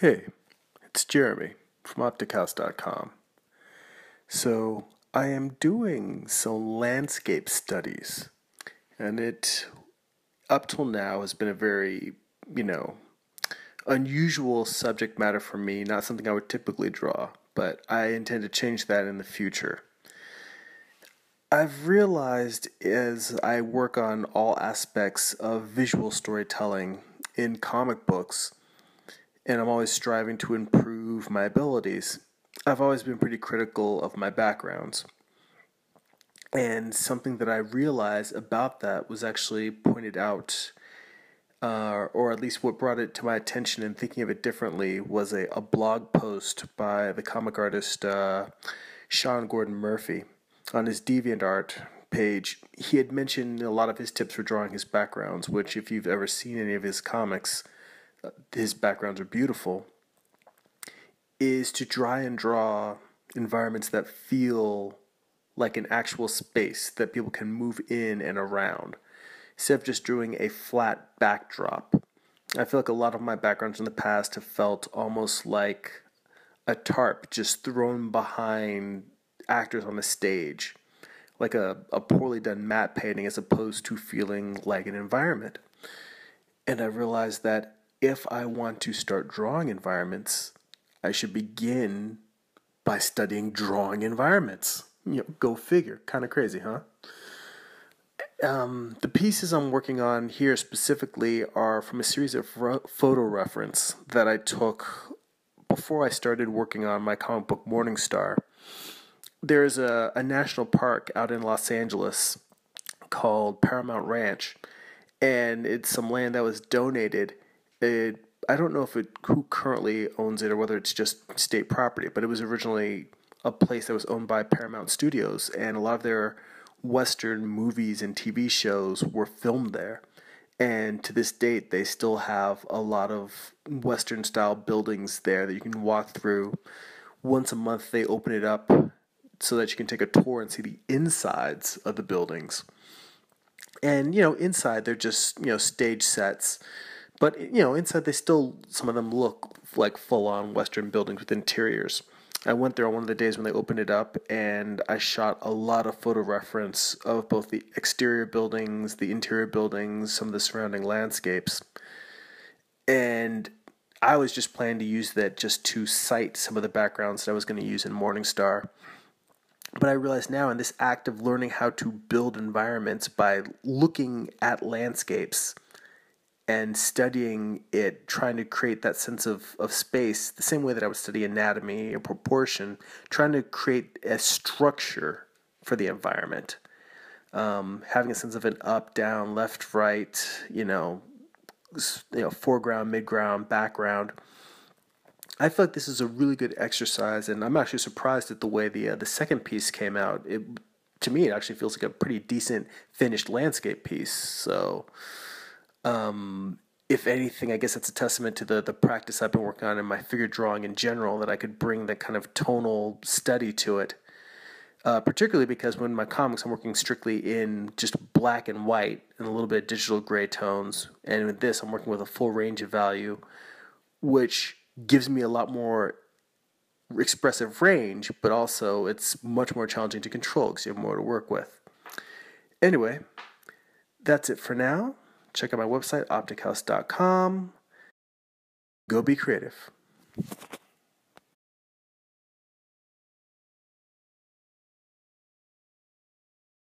Hey, it's Jeremy from OpticHouse.com. So, I am doing some landscape studies, and it, up till now, has been a very, unusual subject matter for me, not something I would typically draw, but I intend to change that in the future. I've realized as I work on all aspects of visual storytelling in comic books, and I'm always striving to improve my abilities, I've always been pretty critical of my backgrounds. And something that I realized about that was actually pointed out, or at least what brought it to my attention and thinking of it differently, was a blog post by the comic artist Sean Gordon Murphy. On his DeviantArt page, he had mentioned a lot of his tips for drawing his backgrounds, which, if you've ever seen any of his comics, his backgrounds are beautiful, is to try and draw environments that feel like an actual space that people can move in and around, instead of just drawing a flat backdrop. I feel like a lot of my backgrounds in the past have felt almost like a tarp just thrown behind actors on the stage, like a poorly done matte painting as opposed to feeling like an environment. And I realized that if I want to start drawing environments, I should begin by studying drawing environments. Go figure. Kind of crazy, huh? The pieces I'm working on here specifically are from a series of photo reference that I took before I started working on my comic book Morning Star. There's a national park out in Los Angeles called Paramount Ranch, and it's some land that was donated. I don't know who currently owns it or whether it's just state property, but it was originally a place that was owned by Paramount Studios, and a lot of their Western movies and TV shows were filmed there. And to this date, they still have a lot of Western-style buildings there that you can walk through. Once a month, they open it up so that you can take a tour and see the insides of the buildings. And, inside they're just, stage sets. But, inside they still, some of them look like full-on Western buildings with interiors. I went there on one of the days when they opened it up, and I shot a lot of photo reference of both the exterior buildings, the interior buildings, some of the surrounding landscapes. And I was just planning to use that just to cite some of the backgrounds that I was going to use in Morning Star. But I realize now, in this act of learning how to build environments by looking at landscapes and studying it, trying to create that sense of space, the same way that I would study anatomy and proportion, trying to create a structure for the environment. Having a sense of an up, down, left, right, foreground, midground, background. I feel like this is a really good exercise, and I'm actually surprised at the way the second piece came out. To me, it actually feels like a pretty decent finished landscape piece. So, if anything, I guess that's a testament to the practice I've been working on in my figure drawing in general, that I could bring that kind of tonal study to it. Particularly because when my comics, I'm working strictly in just black and white and a little bit of digital gray tones. And with this, I'm working with a full range of value, which gives me a lot more expressive range, but also it's much more challenging to control because you have more to work with. Anyway, that's it for now. Check out my website, optichouse.com. Go be creative.